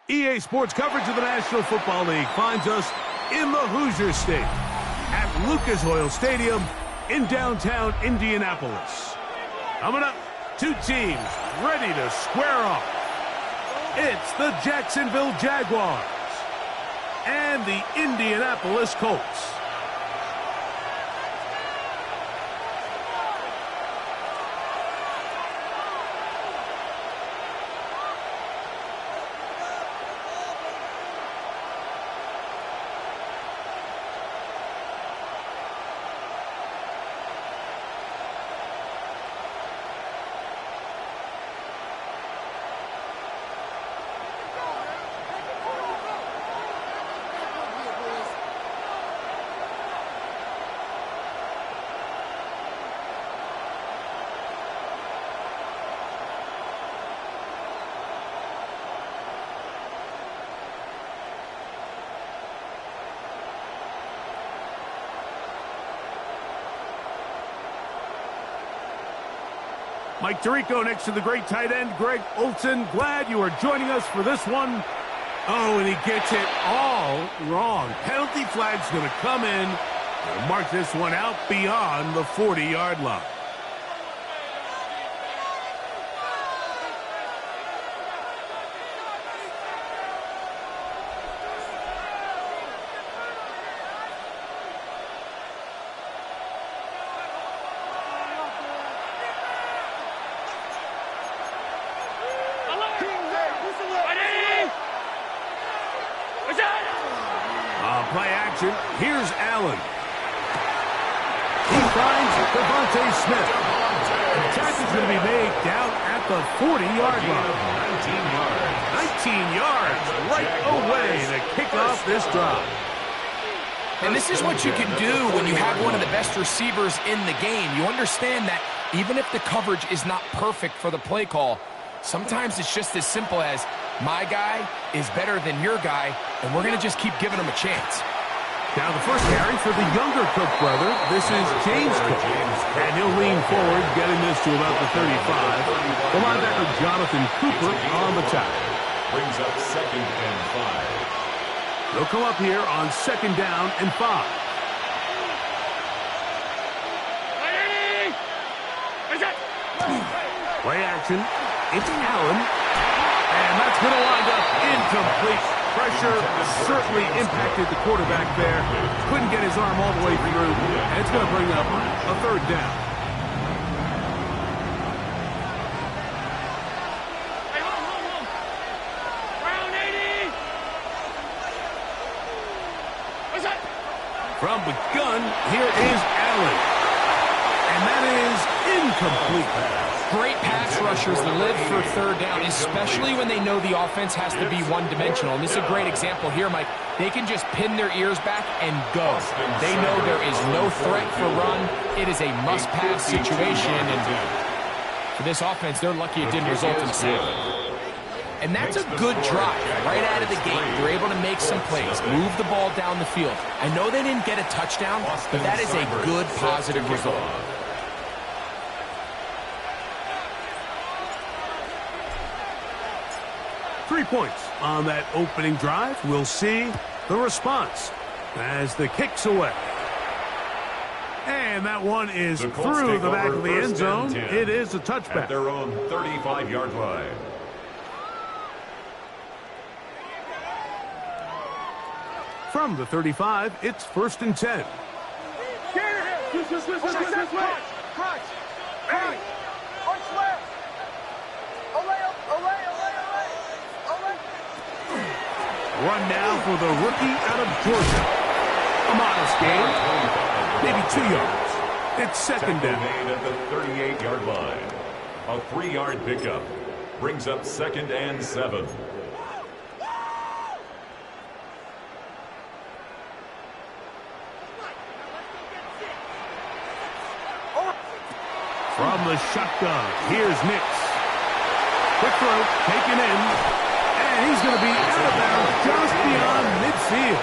EA Sports coverage of the National Football League finds us in the Hoosier State at Lucas Oil Stadium in downtown Indianapolis. Coming up, two teams ready to square off. It's the Jacksonville Jaguars and the Indianapolis Colts. Mike Tirico next to the great tight end, Greg Olsen. Glad you are joining us for this one. Oh, and he gets it all wrong. Penalty flag's going to come in. They'll mark this one out beyond the 40-yard line. Play action. Here's Allen. He finds Devontae Smith. The tackle's going to be made down at the 40-yard line. 19 yards right away to kick off this drive. And this is what you can do when you have one of the best receivers in the game. You understand that even if the coverage is not perfect for the play call, sometimes it's just as simple as my guy is better than your guy, and we're going to just keep giving him a chance. Now the first carry for the younger Cook brother. This is James Cook. And he'll lean forward, getting this to about the 35. The linebacker Jonathan Cooper on the tackle. Brings up 2nd and 5. They'll come up here on 2nd down and 5. Play action. It's Allen. And that's going to wind up incomplete. Pressure certainly impacted the quarterback there. Couldn't get his arm all the way through. And it's going to bring up a 3rd down. From the gun, here is Allen. And that is incomplete. Great pass rushers live for 3rd down, especially when they know the offense has to be one-dimensional. And this is a great example here, Mike. They can just pin their ears back and go. They know there is no threat for run. It is a must-pass situation. And for this offense, they're lucky it didn't result in a sack. And that's a good drive right out of the gate. They're able to make some plays, move the ball down the field. I know they didn't get a touchdown, but that is a good, positive result. Three points on that opening drive. We'll see the response as the kick's away. And that one is The Colts through take the back over of the end first zone. and 10 It is a at touchback. their own 35-yard line. From the 35, it's 1st and 10. Run now for the rookie out of Georgia. A modest gain, maybe 2 yards. It's second down. Made at the 38-yard line. A 3-yard pickup brings up 2nd and 7. From the shotgun, here's Nix. Quick throw, taken in, and he's going to be out of bounds just beyond midfield.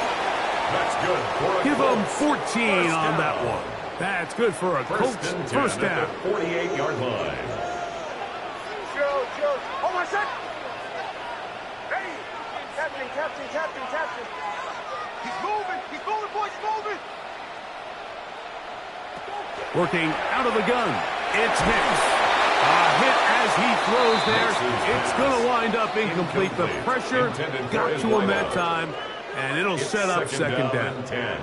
That's good for a Give him Colts 14 first on down. that one. That's good for a Colts and 10 first at down. the 48-yard line. Hold on a sec. Hey, captain. He's moving, boys, moving. Working out of the gun, it's Nix. A hit as he throws there. It's going to wind up incomplete. The pressure got to him that time, and it'll It's set up second down. and 10.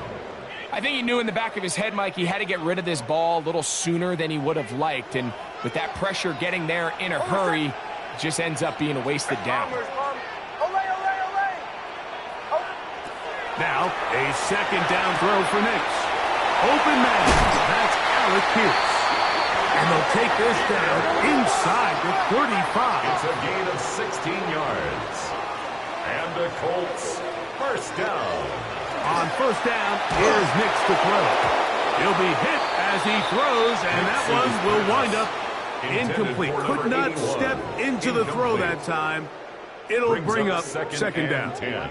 I think he knew in the back of his head, Mike, he had to get rid of this ball a little sooner than he would have liked. And with that pressure getting there in a hurry, it just ends up being a wasted down. Now, a second down throw for Nix. Open man. That's Alec Pierce. And they'll take this down inside the 35. It's a gain of 16 yards. And the Colts first down. On first down, here's Nix to throw. He'll be hit as he throws, and that one will wind up incomplete. Could not step into the throw that time. It'll bring up second down. 10.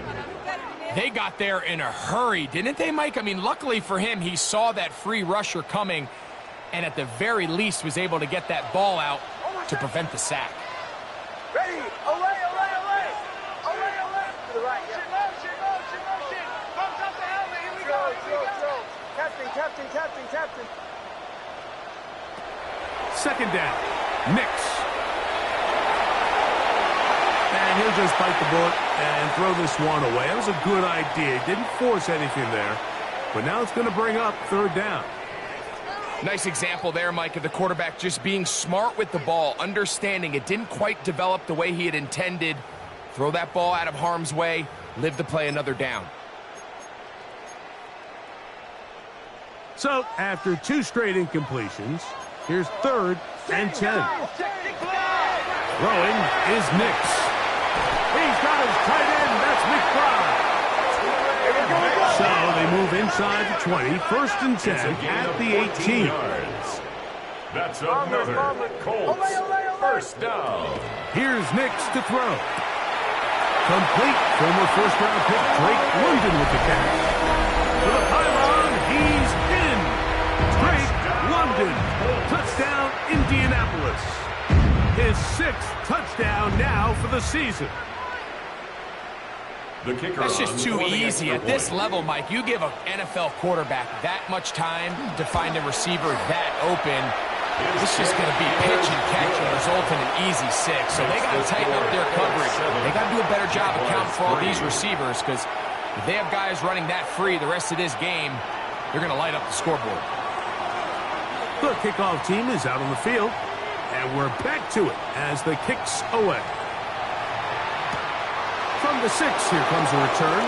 They got there in a hurry, didn't they, Mike? I mean, luckily for him, he saw that free rusher coming and at the very least was able to get that ball out to prevent the sack. Ready, away. To the right, yeah. Motion. Pumps up the helmet, here we go. Captain. Second down, Nix. And he'll just bite the bullet and throw this one away. That was a good idea. Didn't force anything there. But now it's going to bring up third down. Nice example there, Mike, of the quarterback just being smart with the ball, understanding it didn't quite develop the way he had intended. Throw that ball out of harm's way, live to play another down. So, after 2 straight incompletions, here's 3rd and 10. Throwing is Nix. He's got his tight end. That's McBride. So they move inside the 20. 1st and 10 It's a gain at of the 14 18. yards. That's another Colts first down. Here's Nix to throw. Complete. Former first-round pick Drake London with the catch. To the pylon, he's in. Drake London. Touchdown, Indianapolis. His 6th touchdown now for the season. The kicker That's just on too for the easy. extra At this point. level, Mike, you give an NFL quarterback that much time to find a receiver that open, it's just going to be pitch and catch and result in an easy 6. So they got to tighten up their coverage. They got to do a better job accounting for all these receivers, because if they have guys running that free the rest of this game, they're going to light up the scoreboard. The kickoff team is out on the field, and we're back to it as the kick's away. From the 6, here comes a return.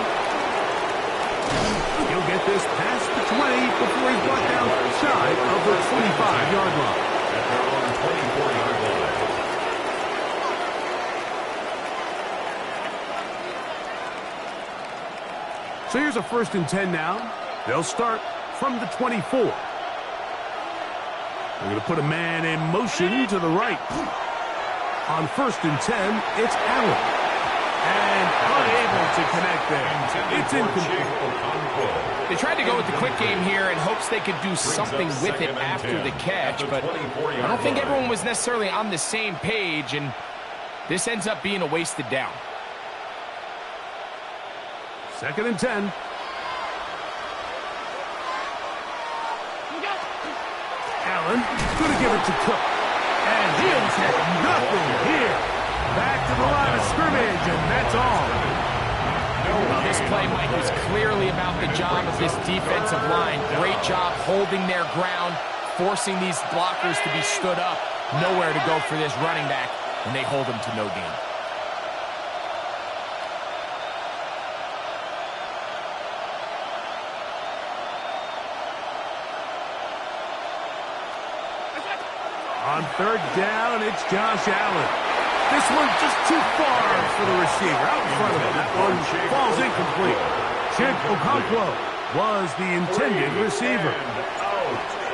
He'll get this past the 20 before he's brought down shy of the 25-yard line. At their own 24-yard line. So here's a 1st and 10 now. They'll start from the 24. They're going to put a man in motion to the right. On 1st and 10, it's Allen. And unable to connect there. It's incomplete. They tried to go with the quick game here in hopes they could do something with it after the catch, but I don't think everyone was necessarily on the same page, and this ends up being a wasted down. 2nd and 10. Allen going to give it to Cook. And he'll take nothing here. Back to the line of scrimmage, and that's all. Well, this play, Mike, is clearly about the job of this defensive line. Great job holding their ground, forcing these blockers to be stood up. Nowhere to go for this running back, and they hold him to no gain. On third down, it's Josh Allen. This one's just too far for the receiver. Out in front of him. That one falls incomplete. Chip Okonkwo was the intended receiver.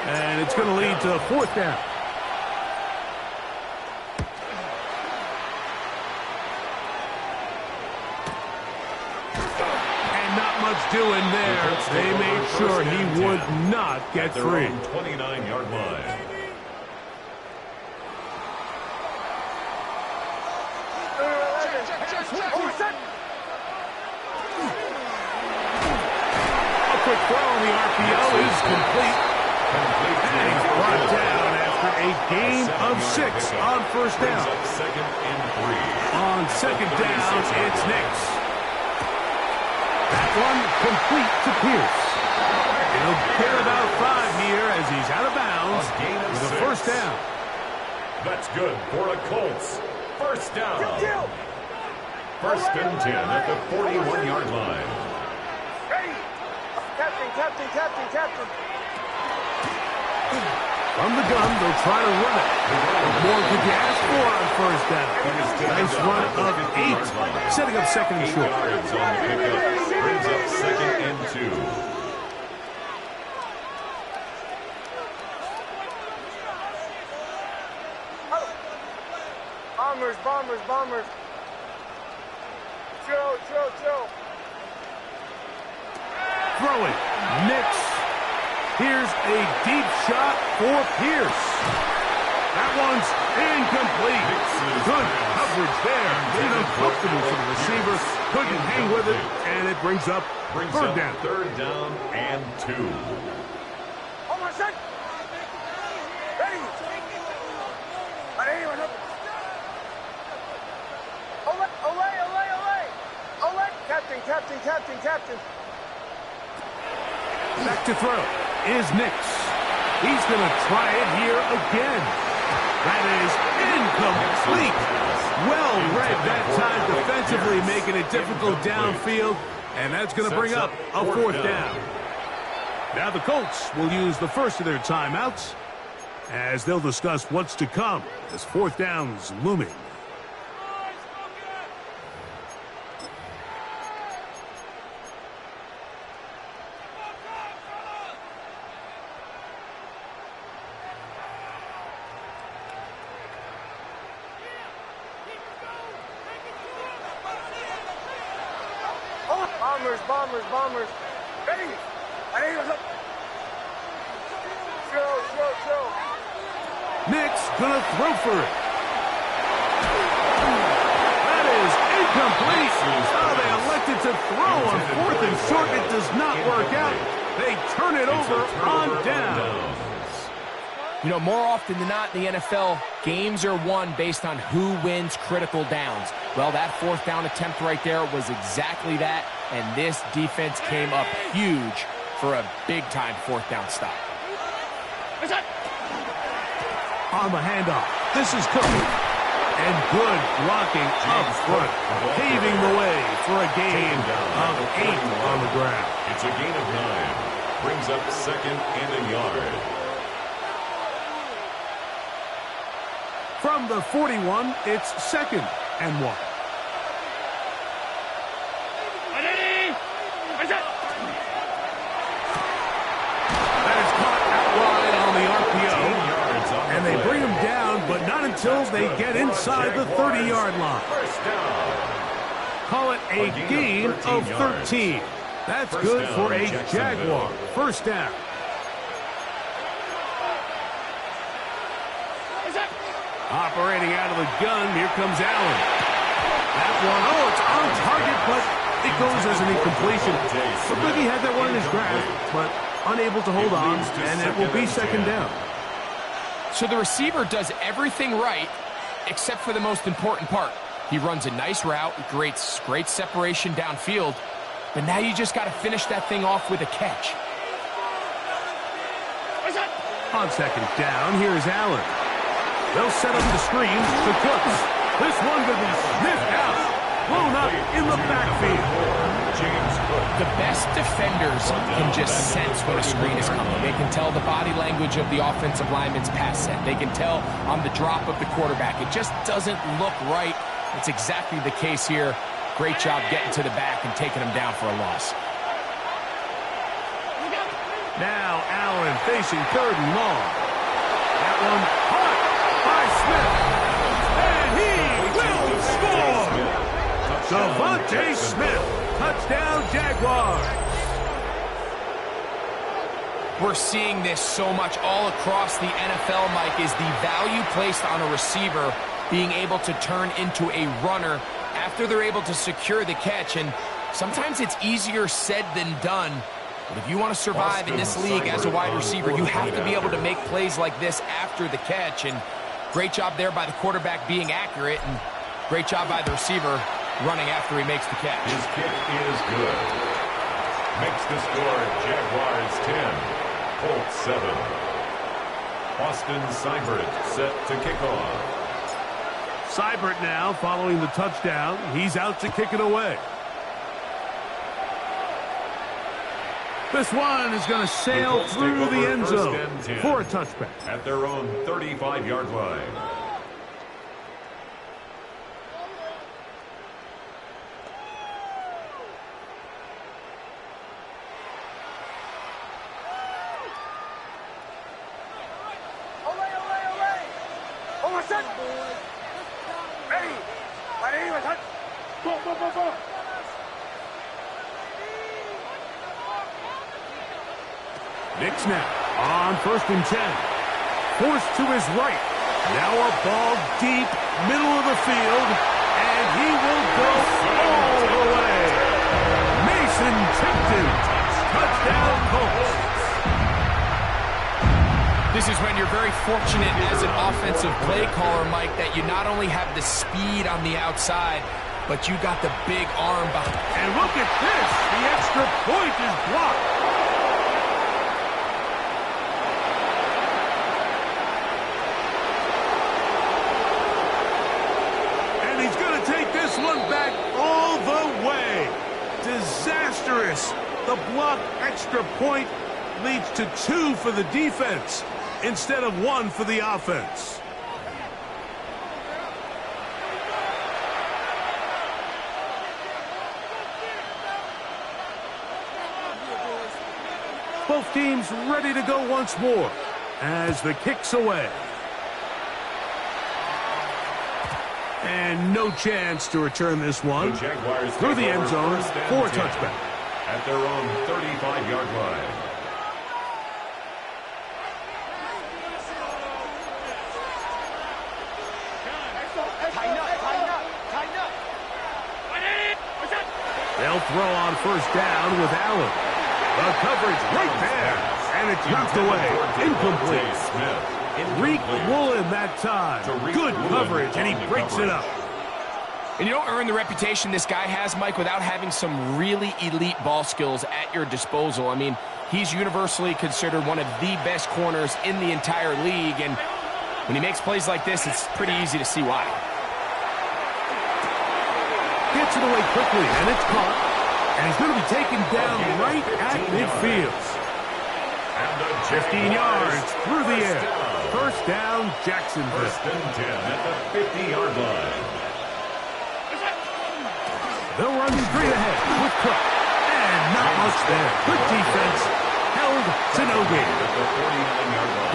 And it's going to lead to fourth down. And not much doing there. They made sure he would not get free. 29-yard line. A quick throw on the RPO is complete. And he's brought down after a gain of 6 on first down. Second and 3. On second down, it's Nix. That one complete to Pierce. He'll get about 5 here as he's out of bounds with a first down. That's good for a Colts. First down. First and 10 at the 41-yard line. Ready. Captain. From the gun, they'll try to run it. What more could you ask for on first down? Nice run of 8, setting up second and short. Yards on the pickup. Brings up second and 2. Bombers. Chill. Throwing. Nix. Here's a deep shot for Pierce. That one's incomplete. Good coverage there. Made it uncomfortable for the receiver. Couldn't hang with it, and it brings up third down. Third down and 2. Hold on a sec. Ready. Ole. Captain. Back to throw is Nix. He's going to try it here again. That is incomplete. Well read that time defensively, making it difficult downfield, and that's going to bring up a fourth down. Now the Colts will use the first of their timeouts as they'll discuss what's to come as fourth down's looming. Bombers. Ready. Chill. Nix gonna throw for it. That is incomplete. Oh, they elected to throw on fourth and short. It does not work out. They turn it over on down. You know, more often than not in the NFL, games are won based on who wins critical downs. Well, that fourth down attempt right there was exactly that, and this defense came up huge for a big-time fourth down stop. On the handoff, this is Cook. And good blocking up front, paving the way for a gain of 8 on the ground. It's a gain of 9. Brings up second and a yard. From the 41, it's second and 1. That is caught out wide on the RPO. And they bring him down, but not until they get inside the 30-yard line. First down. Call it a gain of 13. That's good for a Jaguar. First down. Operating out of the gun, here comes Allen. That one, it's on target, but it goes as an incompletion. Looked like he had that one in his grasp, but unable to hold on, and it will be second down. So the receiver does everything right except for the most important part. He runs a nice route, great separation downfield, but now you just got to finish that thing off with a catch. On second down, here's Allen. They'll set up the screen to Cooks. This one could be sniffed out, blown up in the backfield. The best defenders can just sense when a screen is coming. They can tell the body language of the offensive lineman's pass set. They can tell on the drop of the quarterback. It just doesn't look right. It's exactly the case here. Great job getting to the back and taking him down for a loss. Now Allen facing third and long. That one caught by Smith. And he will score! Devontae Smith. Touchdown, Jaguars. We're seeing this so much all across the NFL, Mike, is the value placed on a receiver being able to turn into a runner after they're able to secure the catch. And sometimes it's easier said than done. But if you want to survive in this league as a wide receiver, you have to be able to make plays like this after the catch. And great job there by the quarterback being accurate, and great job by the receiver running after he makes the catch. His kick is good. Makes the score Jaguars 10, Colts 7. Austin Seibert set to kick off. Seibert now following the touchdown. He's out to kick it away. This one is going to sail through the end zone for a touchback. At their own 35-yard line. Nick snap on 1st and 10. Forced to his right. Now a ball deep, middle of the field, and he will go all the way. Mason Tipton, touchdown Colts. This is when you're very fortunate as an offensive play caller, Mike, that you not only have the speed on the outside, but you got the big arm behind. And look at this. The extra point is blocked. And he's going to take this one back all the way. Disastrous. The blocked extra point leads to 2 for the defense instead of 1 for the offense. Both teams ready to go once more as the kick's away. And no chance to return this one through the end zone for a touchback. At their own 35-yard line. They'll throw on 1st down with Allen. The coverage right there. And it's knocked away. Incomplete. Reek Woolen that time. Good coverage, and he breaks it up. And you don't earn the reputation this guy has, Mike, without having some really elite ball skills at your disposal. I mean, he's universally considered one of the best corners in the entire league, and when he makes plays like this, it's pretty easy to see why. Gets it away quickly, and it's caught. And he's going to be taken down right at midfield. 15 yards through the air. 1st down, Jacksonville. 1st and 10 at the 50-yard line. They'll run straight ahead with Cook. And not much there. Good defense. Held to no gain.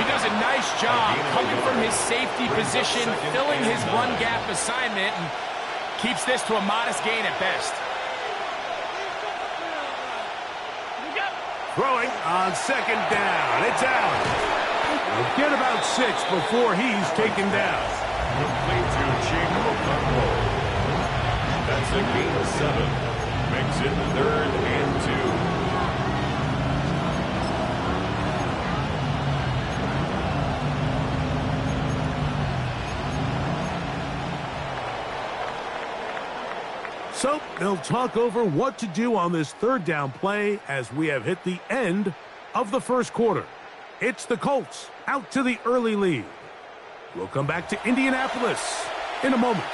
He does a nice job coming from his safety position, filling his run gap assignment, and keeps this to a modest gain at best. Throwing on 2nd down. It's Allen. We'll get about 6 before he's taken down. Complete to Chico Conroy. That's a gain of 7. Makes it 3rd and 2. So they'll talk over what to do on this third down play as we have hit the end of the first quarter. It's the Colts out to the early lead. We'll come back to Indianapolis in a moment.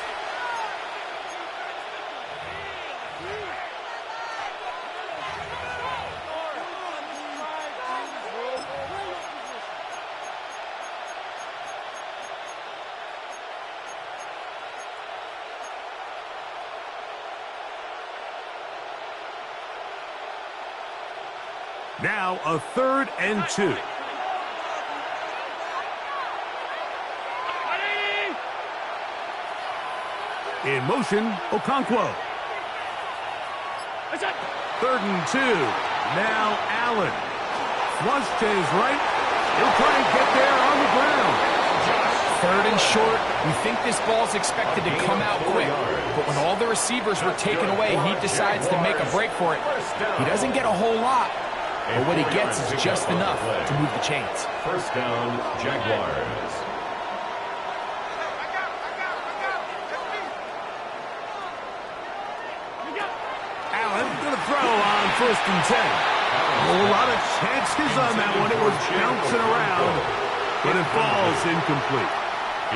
Now a 3rd and 2. In motion, Okonkwo. 3rd and 2. Now Allen. Flush to his right. He'll try and get there on the ground. 3rd and short. We think this ball's expected to come out quick. But when all the receivers were taken away, he decides to make a break for it. He doesn't get a whole lot, but what he gets is just enough to move the chains. First down, Jaguars. Allen going to throw on 1st and 10. A whole lot of chances on that one. It was bouncing around, but it falls incomplete.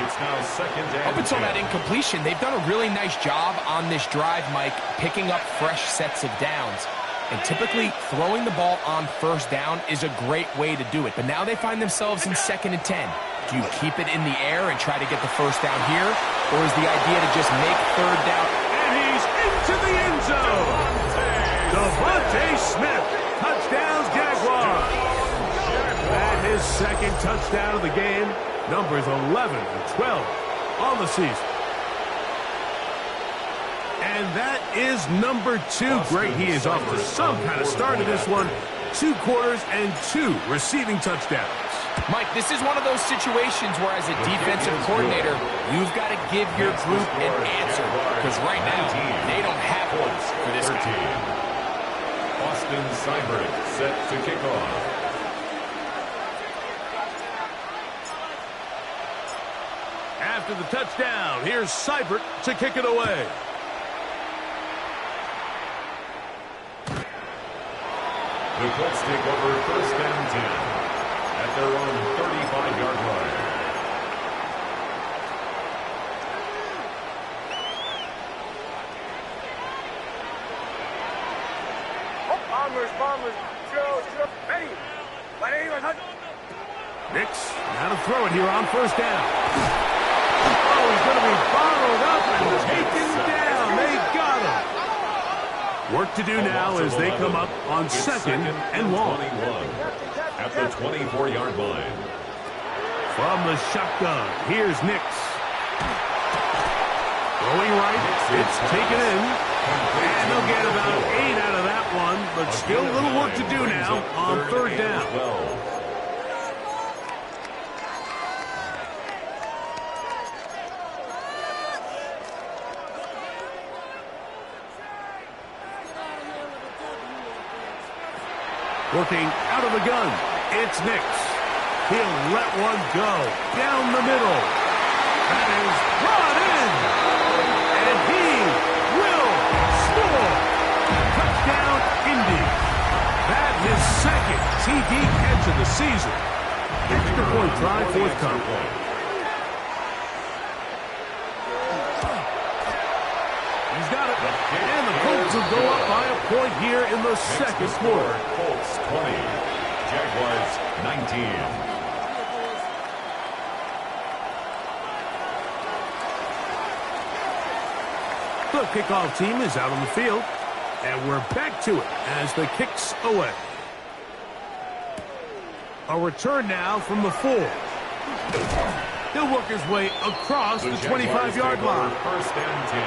It's now 2nd and 10. Up until that incompletion, they've done a really nice job on this drive, Mike, picking up fresh sets of downs. And typically, throwing the ball on 1st down is a great way to do it. But now they find themselves in 2nd and 10. Do you keep it in the air and try to get the 1st down here? Or is the idea to just make 3rd down? And he's into the end zone. Devontae Smith. Touchdowns, Jaguars. And his 2nd touchdown of the game. Numbers 11 and 12 on the season. And that is number 2. Great. He is off to some kind of start of this one. 2 quarters and 2 receiving touchdowns. Mike, this is one of those situations where as a defensive coordinator, you've got to give your group an answer. Because right now, they don't have one for this game. Austin Seibert set to kick off. After the touchdown, here's Seibert to kick it away. The Colts take over 1st and 10 at their own 35-yard line. Bombers. Drill. Ready. Nix, now to throw it here on 1st down. Oh, he's going to be bottled up and taken down. They got him. Work to do now as they come up on 2nd and long. 21 at the 24-yard line. From the shotgun, here's Nix. Throwing right, it's taken in. And they'll get about 8 out of that one, but still a little work to do now on 3rd down. Working out of the gun, it's Nix. He'll let one go down the middle. That is brought in. And he will score. Touchdown, Indy. That is 2nd TD catch of the season. Extra point try forthcoming. He's got it. And the Colts will go up by a point here in the 2nd quarter. Colts 20, Jaguars 19. The kickoff team is out on the field, and we're back to it as the kick's away. A return now from the 4. He'll work his way across the 25-yard line. 1st and 10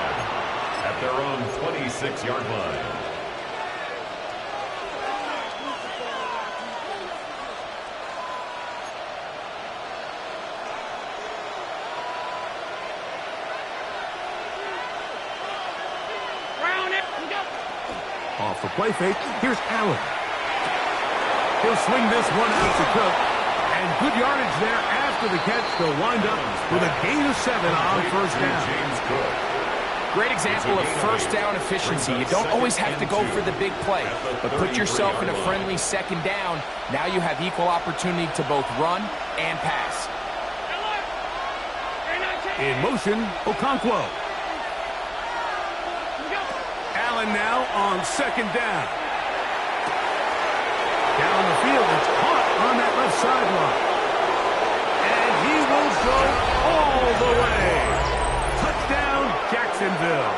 at their own 26-yard line. Off the play fake, here's Allen. He'll swing this one out to Cook. And good yardage there after the catch. They'll wind up with a gain of 7 on 1st down. James Cook. Great example of first down efficiency. You don't always have to go for the big play, but put yourself in a friendly second down. Now you have equal opportunity to both run and pass. In motion, Okonkwo. Allen now on second down. Down the field, it's caught on that left sideline. And he will go all the way. Touchdown, Jacksonville.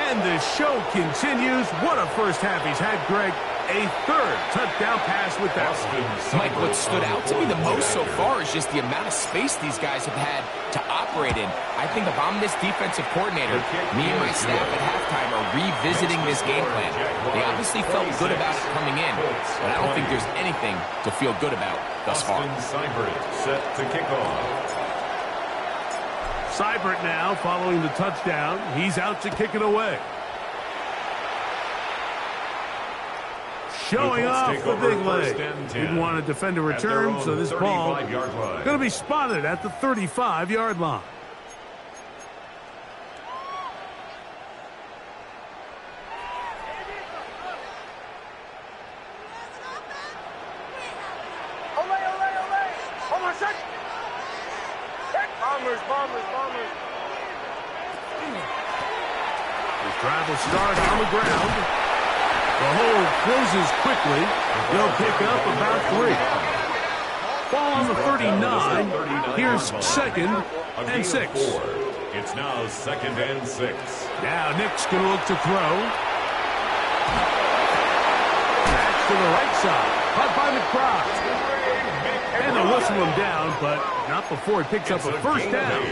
And the show continues. What a first half he's had, Greg. A third touchdown pass with that one. Mike, what stood out to me the most so far is just the amount of space these guys have had to operate in. I think if I'm this defensive coordinator, me and my staff at halftime are revisiting this game plan. They obviously felt good about it coming in, but I don't think there's anything to feel good about thus far. Seibert set to kick off. Seibert now following the touchdown. He's out to kick it away. Showing off the big leg. Didn't want to defend a return, so this ball going to be spotted at the 35-yard line. Bombers. His drive will start on the ground. The hole closes quickly. They'll pick up about 3. Ball on the 39. Here's second and 6. It's now second and 6. Now Nick's going to look to throw. That's to the right side. Caught by McBride. And they'll whistle him down, but not before he picks up a first down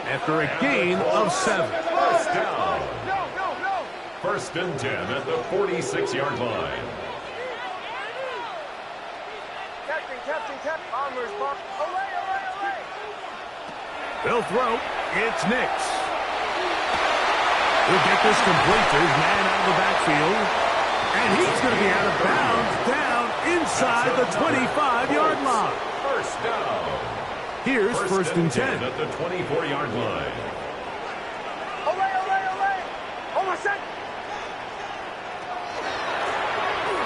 after a gain of 7. First down. First and 10 at the 46-yard line. Captain. Bombers. Away. They'll throw. It's Nix. He'll get this complete to his man out of the backfield. And he's going to be out of bounds down inside the 25-yard line. First down. Here's first and 10 at the 24-yard line. Away. Almost set.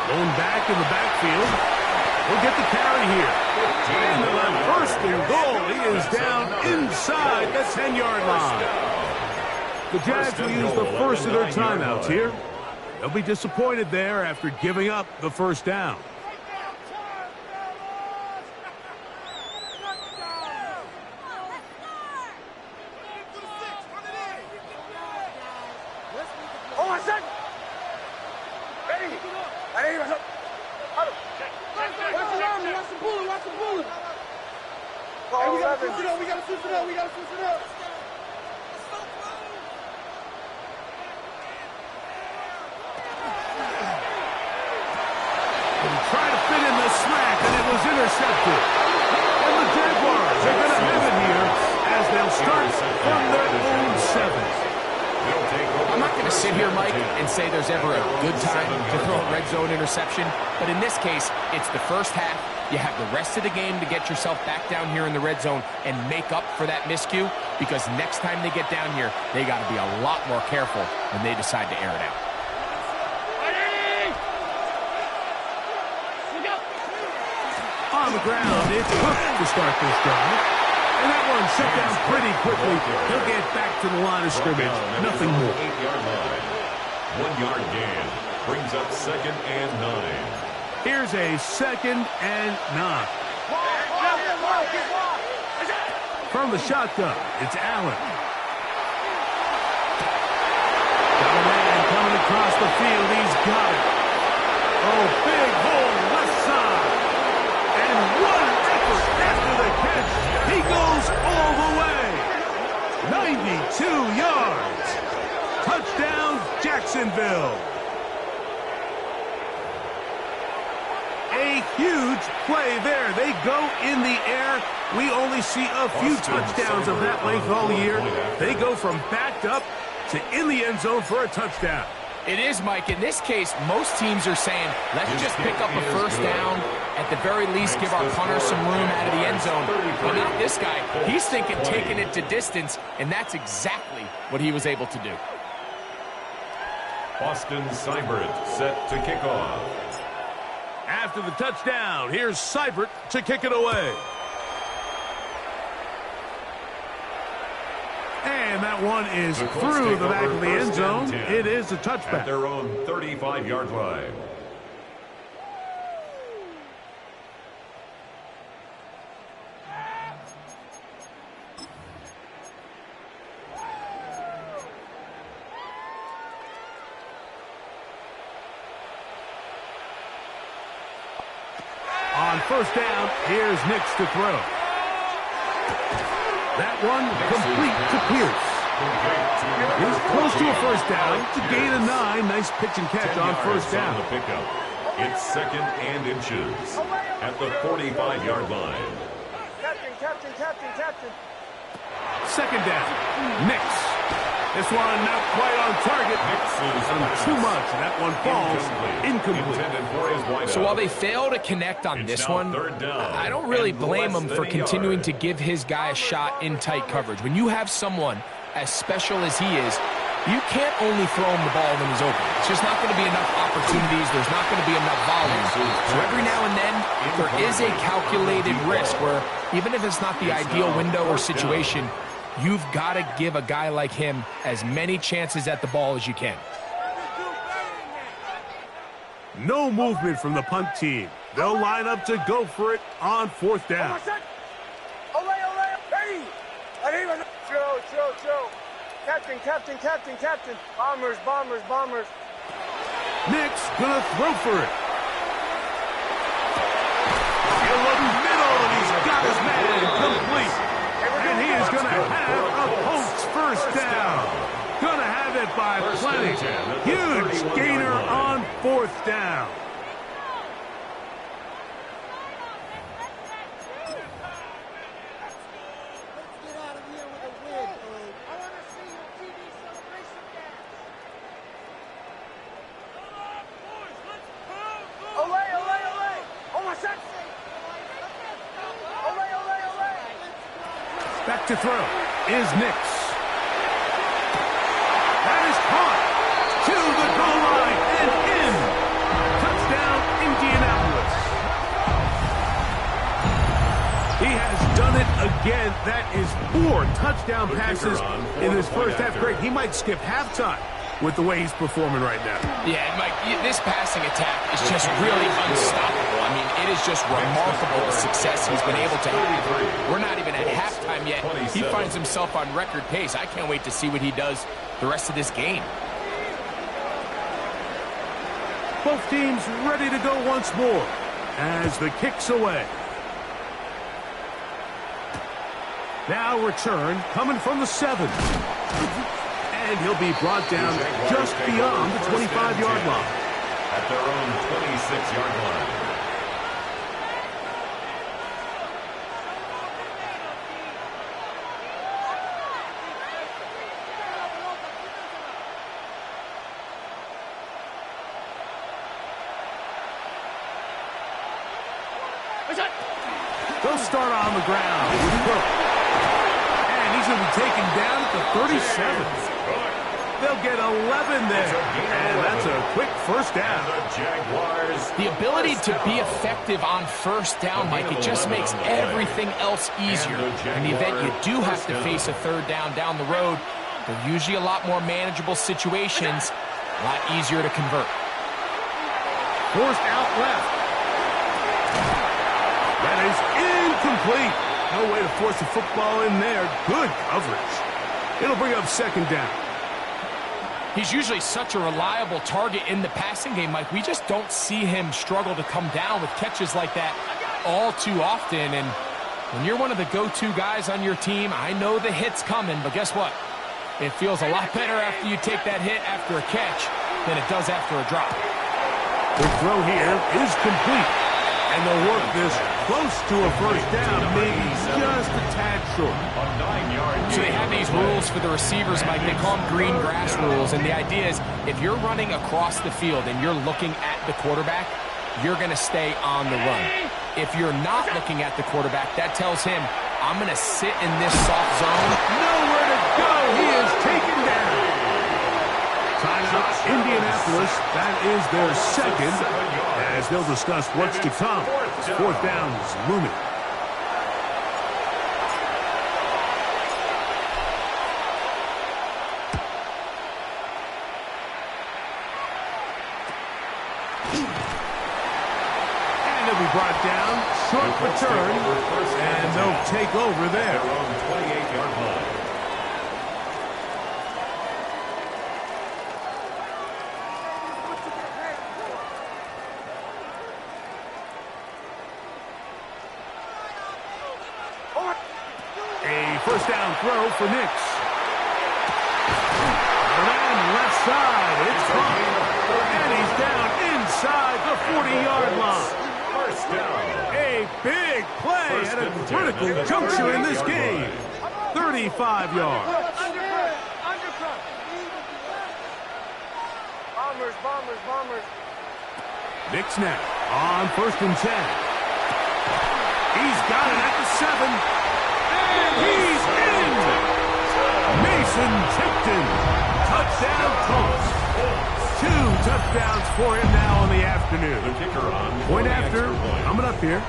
Going back in the backfield. He'll get the carry here. And on first and goal, he is down inside the 10-yard line. The Jags will use the first of their timeouts here. They'll be disappointed there after giving up the first down. We gotta switch it up. Trying to fit in the smack, and it was intercepted. And the Jaguars are going to have it here as they'll start from their own 7. I'm not going to sit here, Mike, and say there's ever a good time to throw a red zone interception, but in this case, it's the first half. You have the rest of the game to get yourself back down here in the red zone and make up for that miscue, because next time they get down here, they got to be a lot more careful when they decide to air it out. On the ground, it's Cook to start this drive. And that one shut down pretty quickly. He'll get back to the line of scrimmage. Nothing more. 8-yard line. 1-yard gain. Brings up second and 9. Here's a second and 9. From the shotgun, it's Allen. Got a man coming across the field. He's got it. Oh, big hole left side. And one effort after the catch. He goes all the way. 92 yards. Touchdown, Jacksonville. A huge play there. They go in the air. We only see a few touchdowns of that length all year. They go from backed up to in the end zone for a touchdown. It is, Mike. In this case, most teams are saying, let's just pick up a first down. At the very least, give our punter some room out of the end zone. But not this guy. He's thinking taking it to distance, and that's exactly what he was able to do. Austin Seibert set to kick off. After the touchdown, here's Seibert to kick it away. And that one is through the back of the end zone. It is a touchback. At their own 35-yard line. On first down, here's Nix to throw. That one complete to Pierce. He's close to a first down. It's a gain of 9. Nice pitch and catch on first down. On the pickup. It's 2nd and inches at the 45-yard line. Captain. Second down, Nix. This one not quite on target. Too much, and that one falls incomplete. So while they fail to connect on this one, I don't really blame him for continuing to give his guy a shot in tight coverage. When you have someone as special as he is, you can't only throw him the ball when he's open. It's just not going to be enough opportunities. There's not going to be enough volume. So every now and then, there is a calculated risk where even if it's not the ideal window or situation, you've got to give a guy like him as many chances at the ball as you can. No movement from the punt team. They'll line up to go for it on fourth down. Joe. Captain. Bombers. Nix gonna throw for it. He'll look middle, and he's got his man complete. And he is gonna have a Colts first down. Gonna have it by plenty. Huge gainer on fourth down. Back to throw is Nix. That is caught to the goal line and in. Touchdown, Indianapolis. He has done it again. That is 4 touchdown passes in his first half. Great. He might skip halftime with the way he's performing right now. Yeah, Mike, this passing attack is just really unstoppable. I mean, it is just remarkable the success he's been able to have. We're not even at halftime yet. He finds himself on record pace. I can't wait to see what he does the rest of this game. Both teams ready to go once more as the kick's away. Now return coming from the 7. And he'll be brought down just beyond the 25-yard line. At their own 26-yard line. They'll start on the ground with Cook. And he's going to be taken down at the 37. They'll get 11 there. And that's a quick first down. The ability to be effective on first down, Mike, it just makes everything else easier. In the event you do have to face a third down the road, they're usually a lot more manageable situations, a lot easier to convert. Forced out left. That is incomplete. No way to force the football in there. Good coverage. It'll bring up second down. He's usually such a reliable target in the passing game, Mike. We just don't see him struggle to come down with catches like that all too often. And when you're one of the go-to guys on your team, I know the hit's coming, but guess what? It feels a lot better after you take that hit after a catch than it does after a drop. The throw here is complete. And they'll work this close to a first down, maybe just a tad short. A 9-yard gain. So they have these rules for the receivers, Mike. They call them green grass rules. And the idea is if you're running across the field and you're looking at the quarterback, you're going to stay on the run. If you're not looking at the quarterback, that tells him, I'm going to sit in this soft zone. Nowhere to go. He is taken down. Timeout, Indianapolis. That is their second, as they'll discuss what's to come. Fourth down is looming. And he'll be brought down. Short return, and they'll take over there. Their own 28-yard line. A first down throw for Nix. And left side, it's caught. And he's down inside the 40-yard line. First down. A big play at a critical juncture in this game. 35 yards. Undercut. Bombers. Nix now on 1st and 10. He's got it at the 7. And he's in! Mason Tipton. Touchdown Colts. 2 touchdowns for him now in the afternoon. The kicker on Point the after, extra point. coming up here.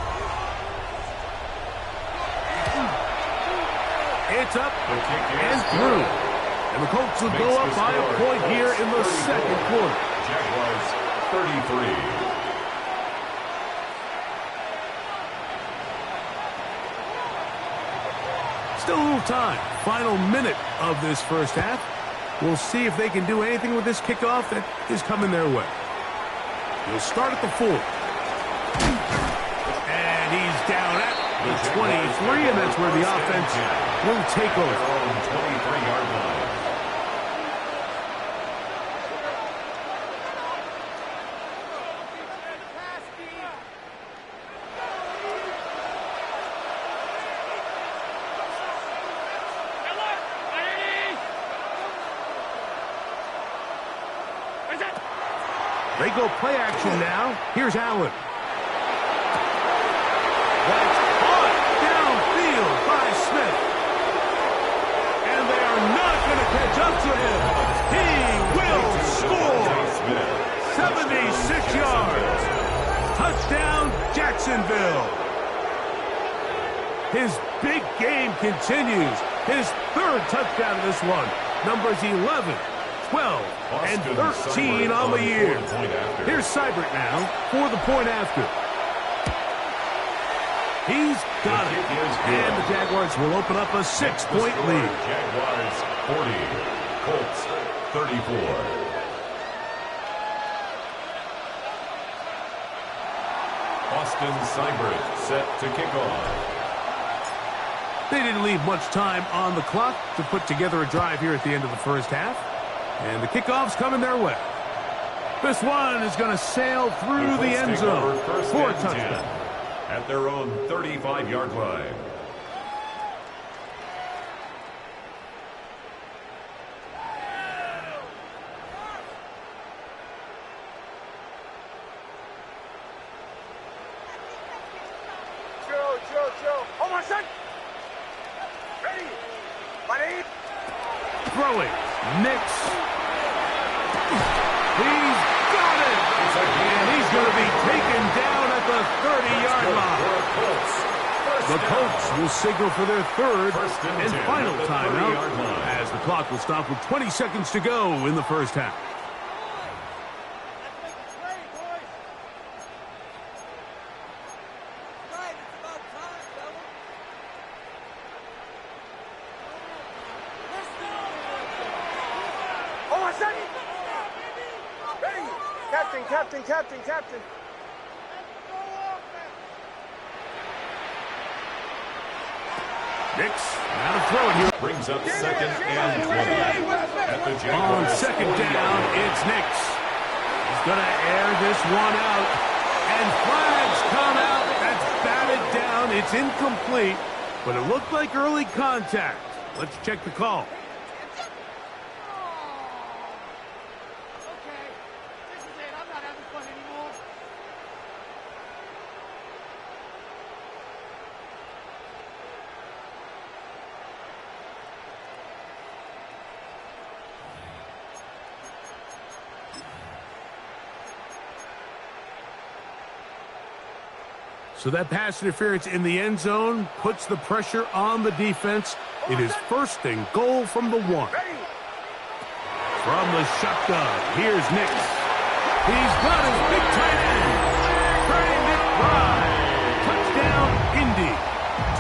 It's up The kick and is through. good. And the Colts will go Makes up the by a score. point here in the second quarter. Jaguars 33. Still a little time. Final minute of this first half. We'll see if they can do anything with this kickoff that is coming their way. He'll start at the 4. And he's down at the 23, and that's where the offense will take Their over. own 23-yard line. They go play action now. Here's Allen. That's caught downfield by Smith. And they are not going to catch up to him. He will score. 76 yards. Touchdown, Jacksonville. His big game continues. His 3rd touchdown of this one. Numbers 11. 12 and 13 on the year. Here's Seibert now for the point after. He's got it. And the Jaguars will open up a 6-point lead. Jaguars 40. Colts 34. Austin Seibert set to kick off. They didn't leave much time on the clock to put together a drive here at the end of the first half. And the kickoff's coming their way. This one is going to sail through the end zone for a touchdown. At their own 35-yard line. Joe. Oh, my son. Ready. Buddy. Throwing. Nix. He's got it. And he's going to be taken down at the 30-yard line. The Colts will signal for their 3rd and final timeout as the clock will stop with 20 seconds to go in the first half. Captain. Nix, now to throw it here. Brings up 2nd and 20. At the On Jaguars 2nd 40 down, it's Nix. He's going to air this one out. And flags come out It's incomplete, but it looked like early contact. Let's check the call. So that pass interference in the end zone puts the pressure on the defense. It is first and goal from the 1. From the shotgun, here's Nix. He's got his big tight end. Framed it right. Touchdown, Indy.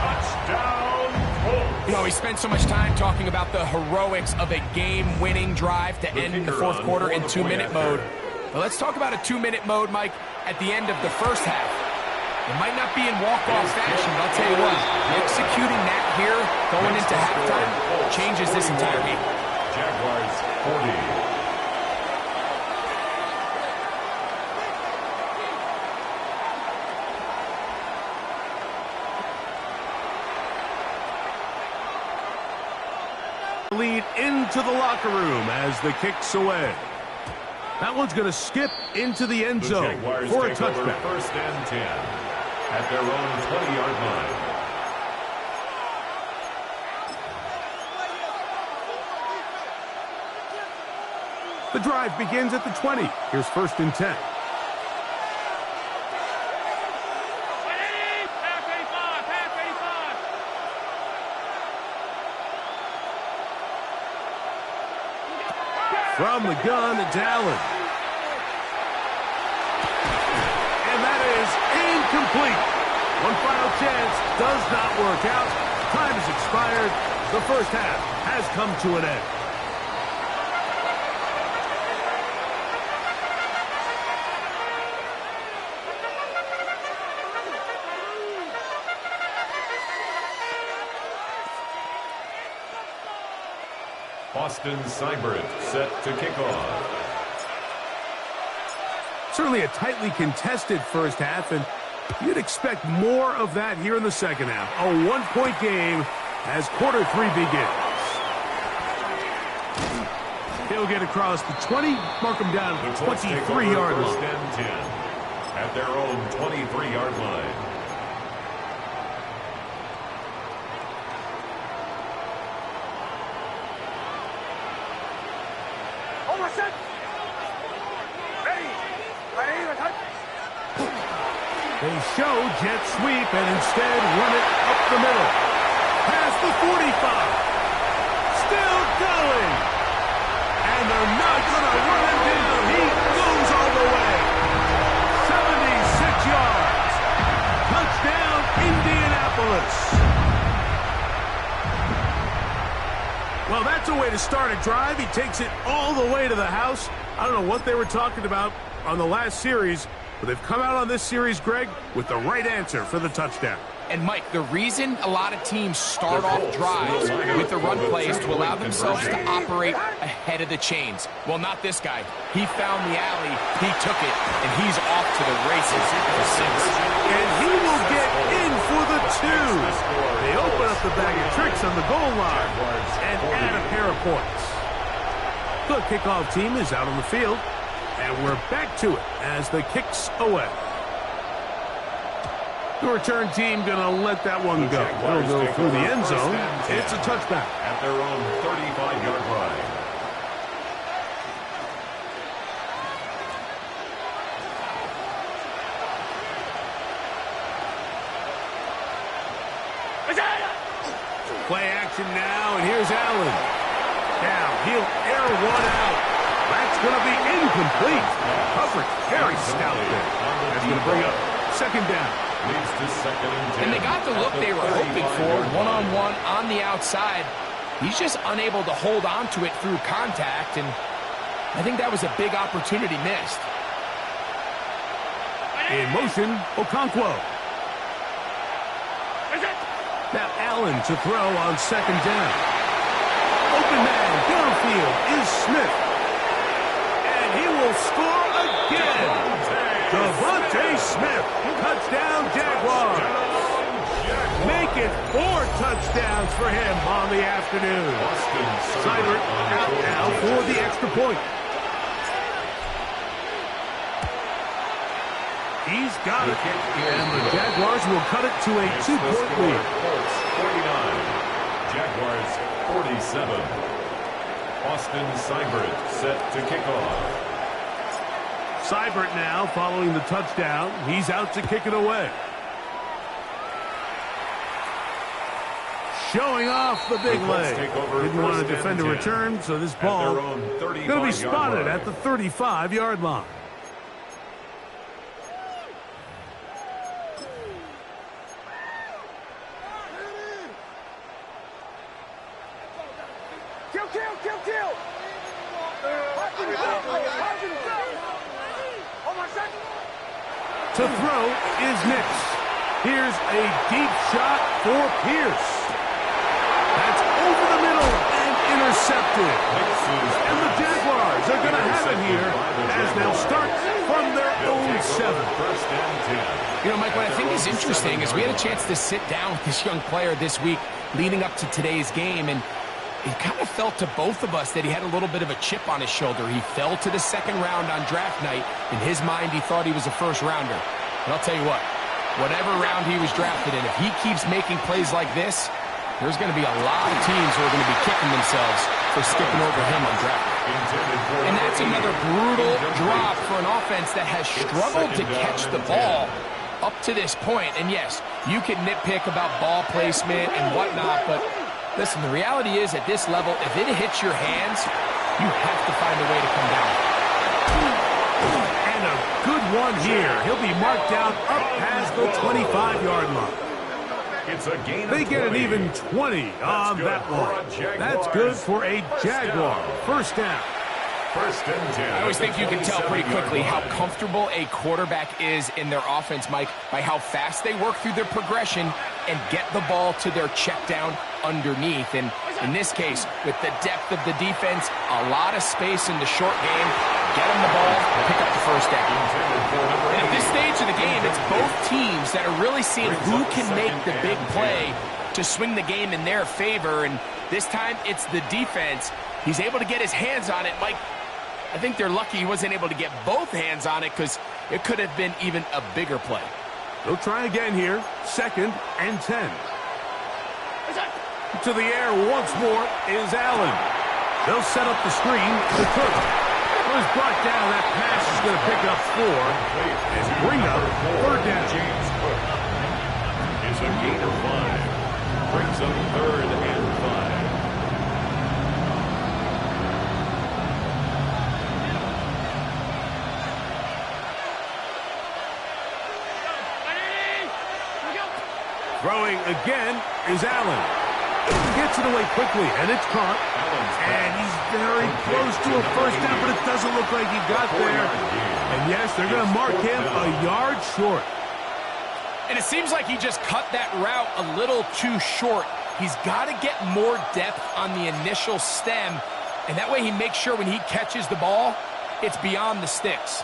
Touchdown, Colts. You know, we spent so much time talking about the heroics of a game-winning drive to end the fourth quarter in 2-minute mode. But let's talk about a 2-minute mode, Mike, at the end of the first half. It might not be in walk-off fashion, but I'll tell you what, executing that here, going into halftime, changes this entire game. Jaguars 40. Lead into the locker room as the kick's away. That one's going to skip into the end zone for a touchback. First and 10 at their own 20-yard line. The drive begins at the 20. Here's first and 10. From the gun, it's Allen. And that is incomplete. One final chance does not work out. Time has expired. The first half has come to an end. Austin Seibert set to kick off. Certainly a tightly contested first half, and you'd expect more of that here in the second half. A one-point game as quarter 3 begins. He'll get across the 20, mark him down at the 23-yard line. First and 10 at their own 23-yard line. They show jet sweep and instead run it up the middle. Past the 45. Still going. And they're not going to run him down. He goes all the way. 76 yards. Touchdown, Indianapolis. Well, that's a way to start a drive. He takes it all the way to the house. I don't know what they were talking about on the last series, but they've come out on this series, Greg, with the right answer for the touchdown. And, Mike, the reason a lot of teams start off drives with the run play is to allow themselves to operate ahead of the chains. Well, not this guy. He found the alley, he took it, and he's off to the races for 6. And he will get in for the 2. They open up the bag of tricks on the goal line and add a pair of points. The kickoff team is out on the field, and we're back to it as the kick's away. The return team going to let that one go. It'll go through the end zone. It's a touchback. At their own 35-yard line. Play action now, and here's Allen. Now, he'll air one out. That's going to be incomplete. Coverage very stout there. That's going to bring up second down. Leads to second and 10. And they got the look they were hoping for, one-on-one on the outside. He's just unable to hold on to it through contact, and I think that was a big opportunity missed. In motion, Okonkwo. Now Allen to throw on second down. Open man downfield is Smith. And he will score again. Devontae Smith. Touchdown, Jaguars. touchdowns for him on the afternoon. Seibert out now for the extra point. He's got it. And the Jaguars will cut it to a 2-point lead. Colts 49. Jaguars 47. Austin Seibert set to kick off. Seibert now following the touchdown. He's out to kick it away. Showing off the big leg. Didn't want to defend a return, so this ball going to be spotted at the 35-yard line. To throw is Nix. Here's a deep shot for Pierce. That's over the middle and intercepted. And the Jaguars are going to have it here as they'll start from their own 7. You know, Mike, what I think is interesting is we had a chance to sit down with this young player this week leading up to today's game, and it kind of felt to both of us that he had a little bit of a chip on his shoulder. He fell to the second round on draft night. In his mind, he thought he was a first-rounder. And I'll tell you what, whatever round he was drafted in, if he keeps making plays like this, there's going to be a lot of teams who are going to be kicking themselves for skipping over him on draft night. And that's another brutal drop for an offense that has struggled to catch the ball up to this point. And yes, you can nitpick about ball placement and whatnot, but listen, the reality is at this level, if it hits your hands, you have to find a way to come down. And a good one here. He'll be marked down up past the 25-yard line. It's a gain of 20. They get an even 20 on that one. That's good for a Jaguar. First down. First and 10. I always think you can tell pretty quickly how comfortable a quarterback is in their offense, Mike, by how fast they work through their progression and get the ball to their check down underneath. And in this case, with the depth of the defense, a lot of space in the short game, get them the ball, pick up the first down. And at this stage of the game, it's both teams that are really seeing who can make the big play to swing the game in their favor. And this time, it's the defense. He's able to get his hands on it, Mike. I think they're lucky he wasn't able to get both hands on it because it could have been even a bigger play. They'll try again here. Second and 10. To the air once more is Allen. They'll set up the screen to Cook. It was brought down. That pass is going to pick up 4 and bring up third down. James Cook is a gain of 5. Brings up third and 5. Throwing again is Allen. Gets it away quickly, and it's caught. And he's very close to a first down, but it doesn't look like he got there. And yes, they're going to mark him a yard short. And it seems like he just cut that route a little too short. He's got to get more depth on the initial stem, and that way he makes sure when he catches the ball, it's beyond the sticks.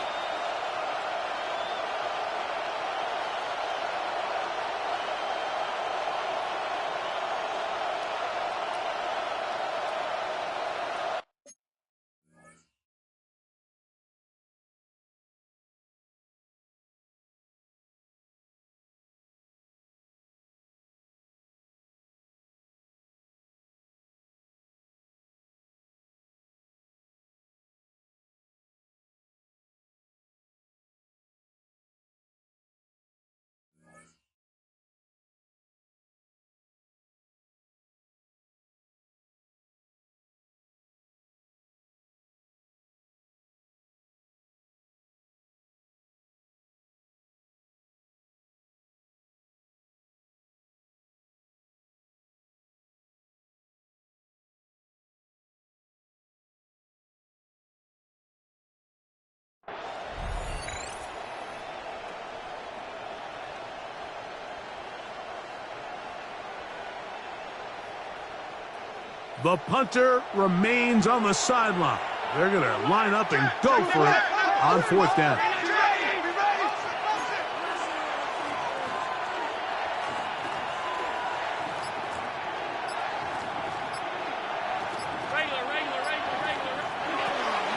The punter remains on the sideline. They're going to line up and go for it on fourth down.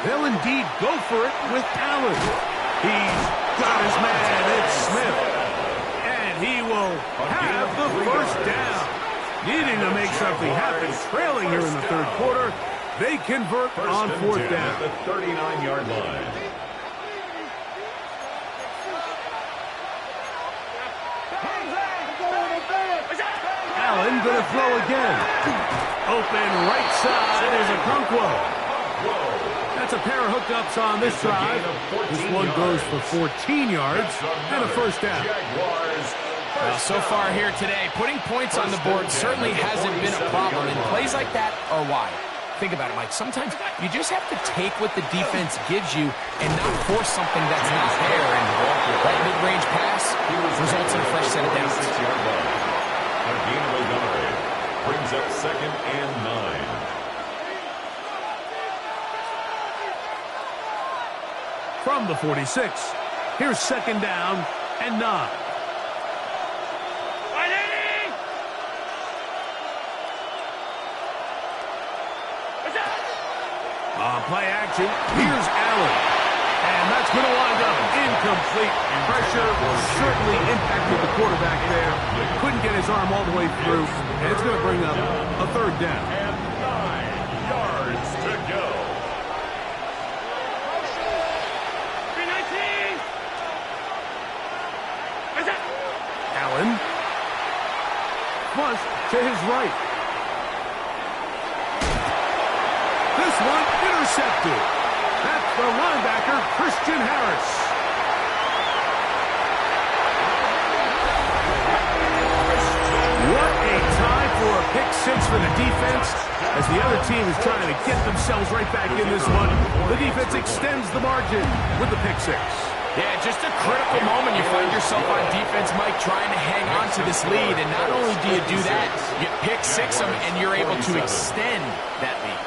They'll indeed go for it with Allen. He's got his man. It's Smith. And he will have the first down. Needing to make something happen, trailing here in the third quarter. They convert on fourth down. At the 39-yard line. Allen going to throw again. Open right side is Okonkwo. That's a pair of hookups on this drive. This one goes for 14 yards and a first down. Well, so far here today, putting points on the board certainly hasn't been a problem, and plays like that are why. Think about it, Mike. Sometimes you just have to take what the defense gives you and not force something that's not there. And that mid-range pass results in a fresh set of downs. A gain of 9 brings up 2nd and 9. From the 46, here's 2nd down and 9. On play action, here's Allen. And that's going to wind up incomplete. Pressure certainly impacted the quarterback there. Couldn't get his arm all the way through. And it's going to bring up a third down. And 9 yards to go. Allen. Flush to his right. This one intercepted. That's the linebacker, Christian Harris. What a time for a pick six for the defense. As the other team is trying to get themselves right back in this one, the defense extends the margin with the pick six. Yeah, just a critical moment. You find yourself on defense, Mike, trying to hang on to this lead. And not only do you do that, you pick six them, and you're able to extend that lead.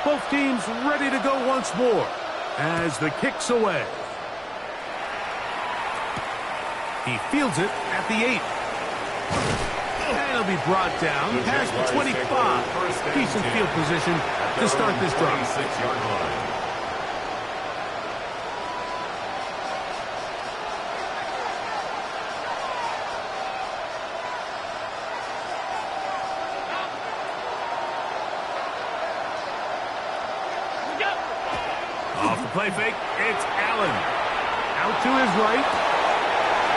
Both teams ready to go once more as the kick's away. He fields it at the 8. And he'll be brought down past the 25. Decent field position to start this drive. 26-yard line. Off the play fake, it's Allen. Out to his right.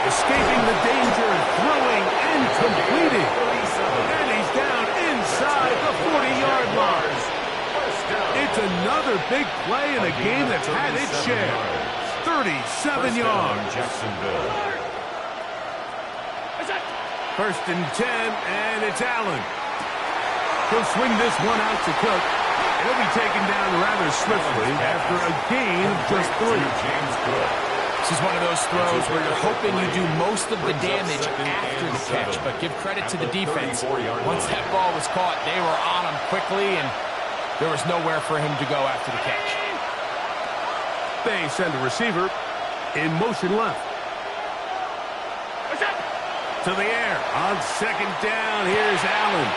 Escaping the danger, throwing and completing. And he's down inside the 40-yard line. It's another big play in a game that's had its share. 37 yards. Jacksonville. First and 10, and it's Allen. He'll swing this one out to Cook. He'll be taken down rather swiftly after a gain of just 3. James Cook. This is one of those throws where you're hoping you do most of the damage after the catch, but give credit to the defense. Once that ball was caught, they were on him quickly, and there was nowhere for him to go after the catch. They send a receiver in motion left. To the air. On 2nd down, here's Allen.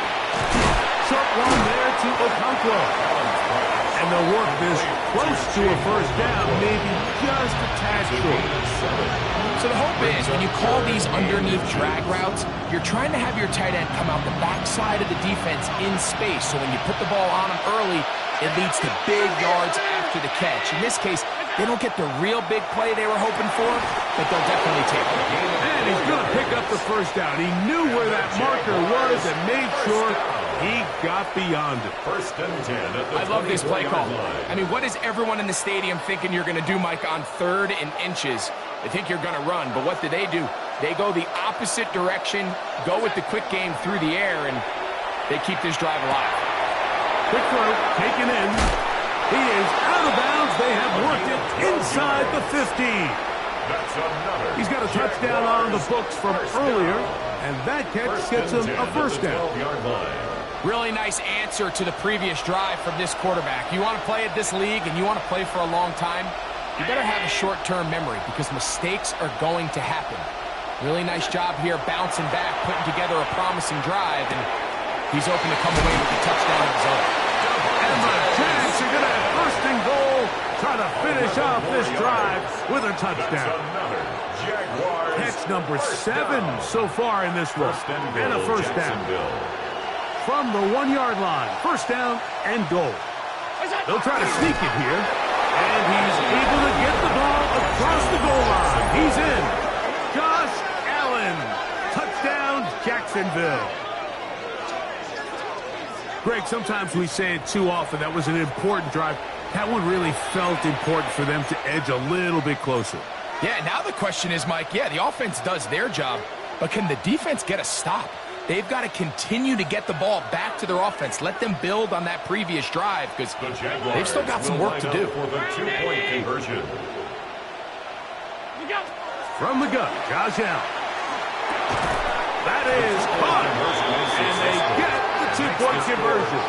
Short one there to Okonkwo. And they'll work this close to a first down, maybe just a tad short. So the hope is when you call these underneath drag routes, you're trying to have your tight end come out the backside of the defense in space. So when you put the ball on him early, it leads to big yards after the catch. In this case, they don't get the real big play they were hoping for, but they'll definitely take it. And he's going to pick up the first down. He knew where that marker was and made sure he got beyond it. First and 10 at the I love this play call. 24-yard line. I mean, what is everyone in the stadium thinking you're going to do, Mike, on 3rd and inches? They think you're going to run, but what do? They go the opposite direction, go with the quick game through the air, and they keep this drive alive. Quick throw, taken in. He is out of bounds. They have worked it inside the 50. That's another. He's got a touchdown on the books from earlier, and that catch gets him a first down. 12-yard line. Really nice answer to the previous drive from this quarterback. You want to play at this league and you want to play for a long time, you better have a short-term memory because mistakes are going to happen. Really nice job here bouncing back, putting together a promising drive, and he's open to come away with a touchdown of his own. And the Jags are going to have first First and goal. Trying to finish off this drive with a touchdown. Catch number 7 so far in this one. And a first down. From the 1-yard line. First down and goal. They'll try to sneak it here. And he's able to get the ball across the goal line. He's in. Josh Allen. Touchdown, Jacksonville. Greg, sometimes we say it too often. That was an important drive. That one really felt important for them to edge a little bit closer. Yeah, now the question is, Mike, yeah, the offense does their job, but can the defense get a stop? They've got to continue to get the ball back to their offense. Let them build on that previous drive because they've still got some work to do. For the 2-point conversion. From the gun, Josh Allen. That is caught. And they get the 2-point conversion.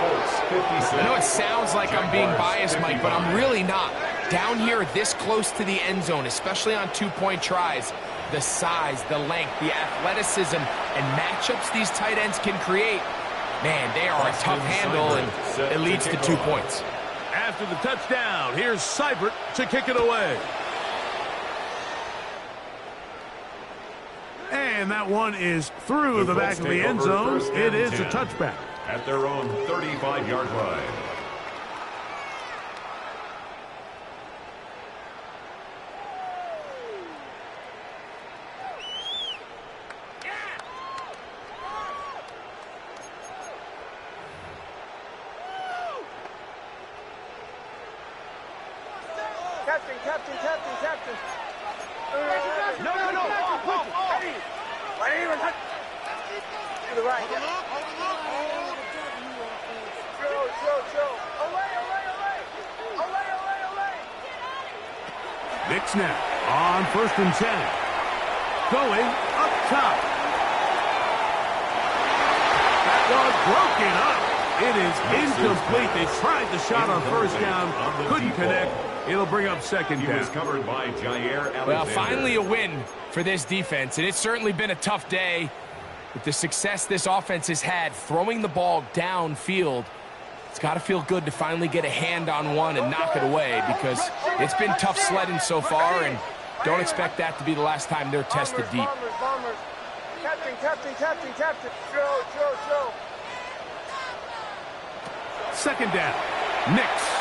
I know it sounds like I'm being biased, Mike, but I'm really not. Down here this close to the end zone, especially on 2-point tries, the size, the length, the athleticism, and matchups these tight ends can create, man, they are a tough handle, and it leads to 2 points. After the touchdown, here's Seibert to kick it away. And that one is through the back of the end zone. It is a touchback. At their own 35-yard line. Captain. No. Eddie. Why didn't even touch? To the right. Joe. Away. Big snap on 1st and 10. Going up top. That one broken up. It is incomplete. They tried the shot on first down. Couldn't connect. It'll bring up second down. He was covered by Jair Alexander. Well, finally a win for this defense, and it's certainly been a tough day. With the success this offense has had throwing the ball downfield, it's got to feel good to finally get a hand on one and knock it away because it's been tough sledding so far, and don't expect that to be the last time they're tested deep. Bombers. Captain. Joe. Second down. Knicks.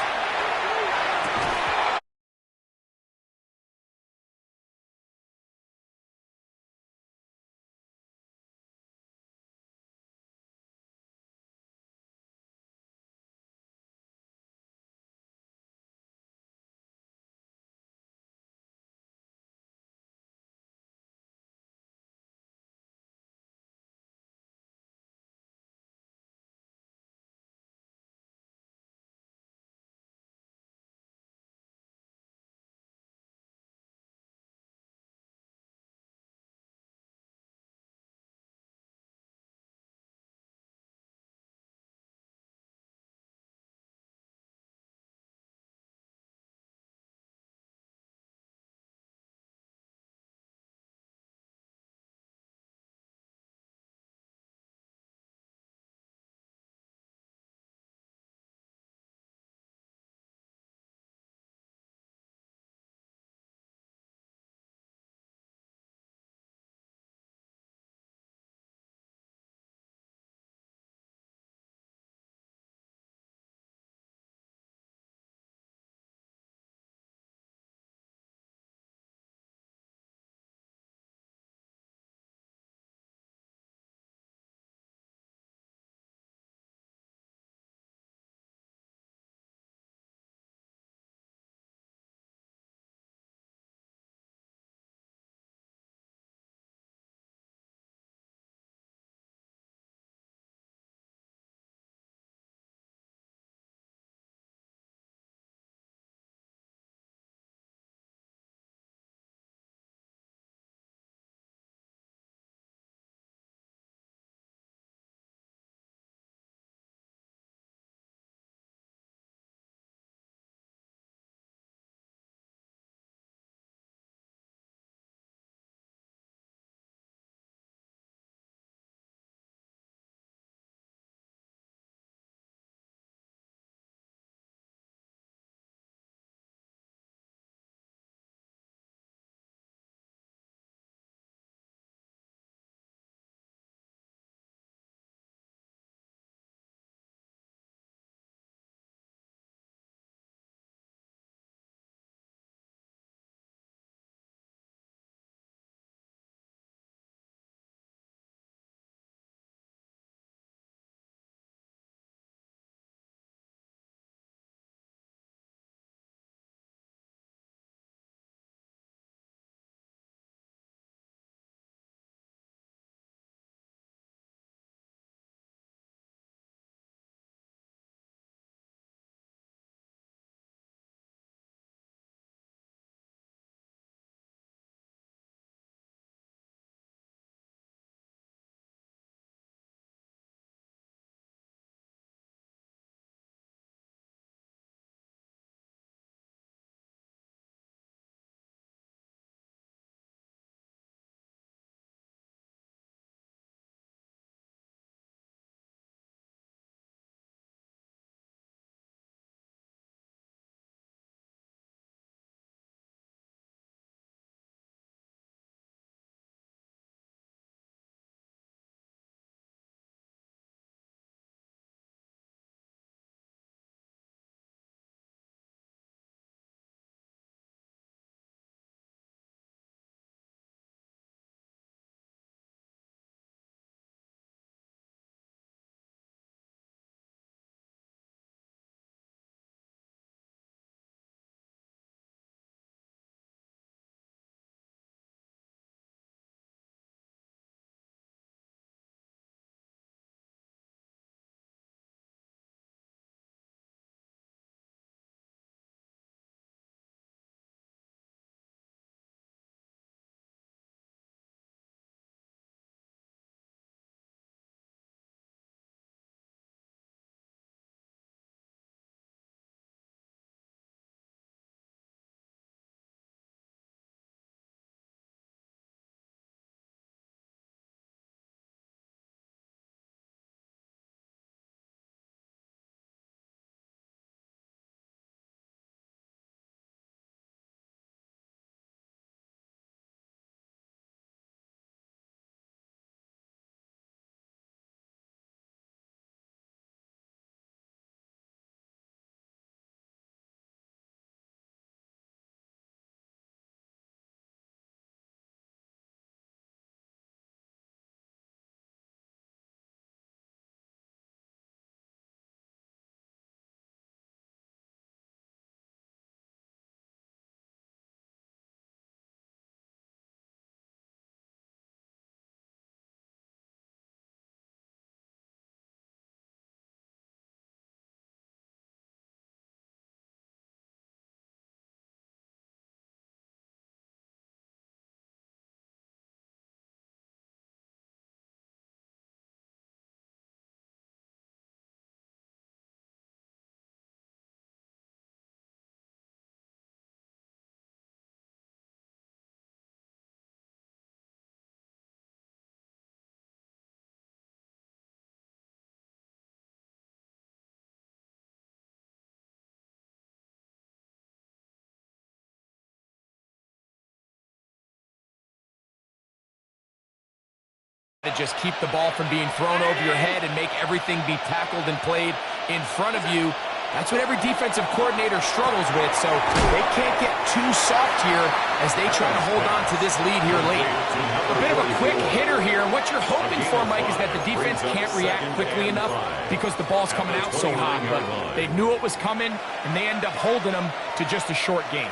to just keep the ball from being thrown over your head and make everything be tackled and played in front of you. That's what every defensive coordinator struggles with, so they can't get too soft here as they try to hold on to this lead here late. A bit of a quick hitter here, and what you're hoping for, Mike, is that the defense can't react quickly enough because the ball's coming out so hot, but they knew it was coming, and they end up holding them to just a short game.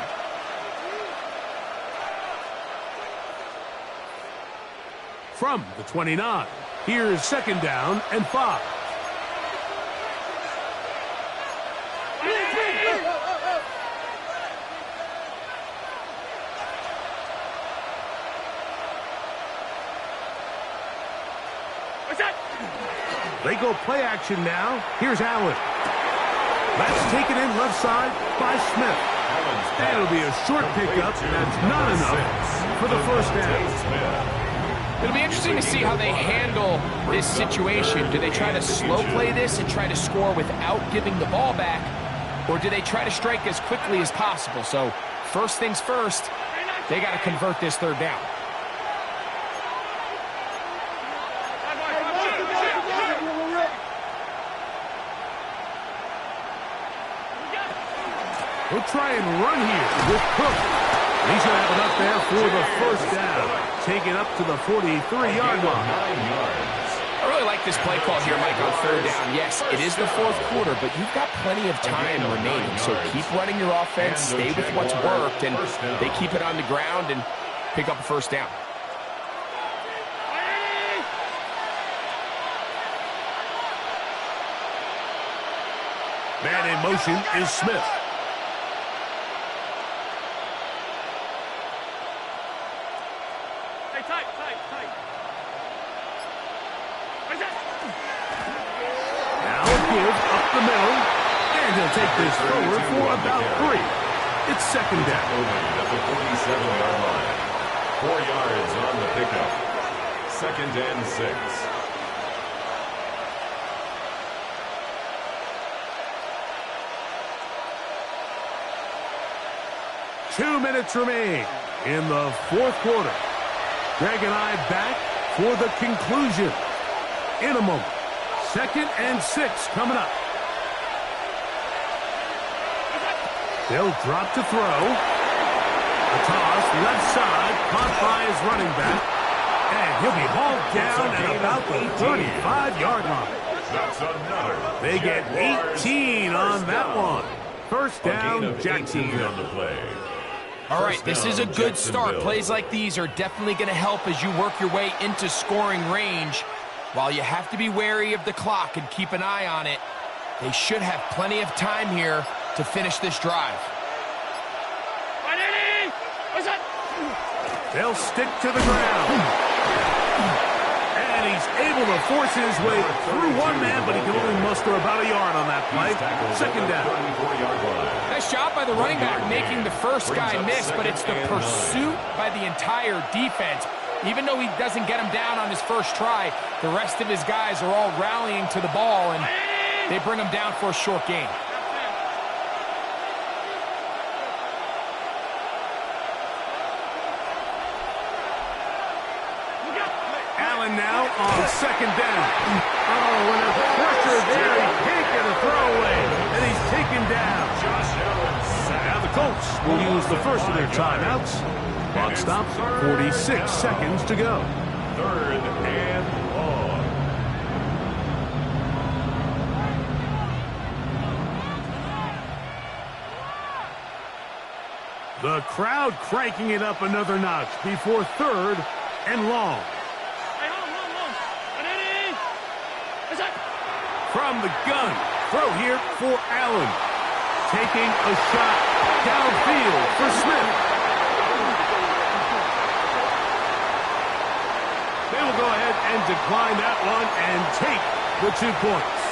From the 29, here's 2nd down and 5. They go play action now. Here's Allen. That's taken in left side by Smith. And it'll be a short pickup. That's not enough for the first down. It'll be interesting to see how they handle this situation. Do they try to slow play this and try to score without giving the ball back? Or do they try to strike as quickly as possible? So first things first, they got to convert this 3rd down. We'll try and run here with Cook. He should have it up there for the first down. Take it up to the 43-yard line. I really like this play call here, Mike, on 3rd down. Yes, it is the 4th quarter, but you've got plenty of time remaining. So keep running your offense, stay with what's worked, and they keep it on the ground and pick up a 1st down. Man in motion is Smith. The middle, and he'll take this forward for about 3. It's 2nd down. At the 47-yard line. 4 yards on the pickup. 2nd and 6. Two minutes remain in the 4th quarter. Greg and I back for the conclusion in a moment. 2nd and 6 coming up. They'll drop to throw. A toss, left side, caught by his running back. And he'll be hauled down at about the 35-yard line. That's another. They get 18 on that one. First down, Jacksonville. On the play. All right, this is a good start. Plays like these are definitely going to help as you work your way into scoring range. While you have to be wary of the clock and keep an eye on it, they should have plenty of time here to finish this drive. They'll stick to the ground. And he's able to force his way through one man, but he can only muster about a yard on that play. 2nd down. Nice job by the running back making the first guy miss, but it's the pursuit by the entire defense. Even though he doesn't get him down on his first try, the rest of his guys are all rallying to the ball, and they bring him down for a short gain. Allen now on 2nd down. Oh, when there's pressure there, he can't get a throwaway, and he's taken down. Now the Colts will use the first of their timeouts. Clock stops, 46 seconds to go. 3rd and long. The crowd cranking it up another notch before 3rd and long. From the gun, throw here for Allen. Taking a shot downfield for Smith. They will go ahead and decline that one and take the 2 points.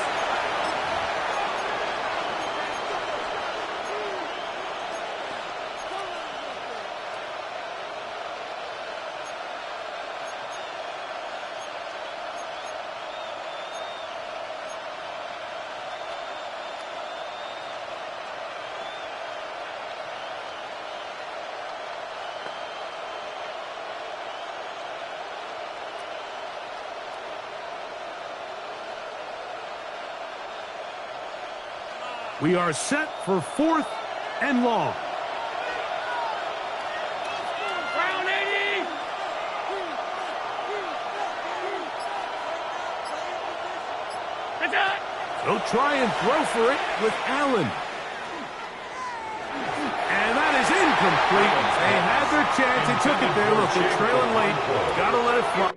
We are set for 4th and long. Round 80! That's it! They'll try and throw for it with Allen. And that is incomplete. They had their chance. They took it there. Look, they're trailing late. Got to let it fly.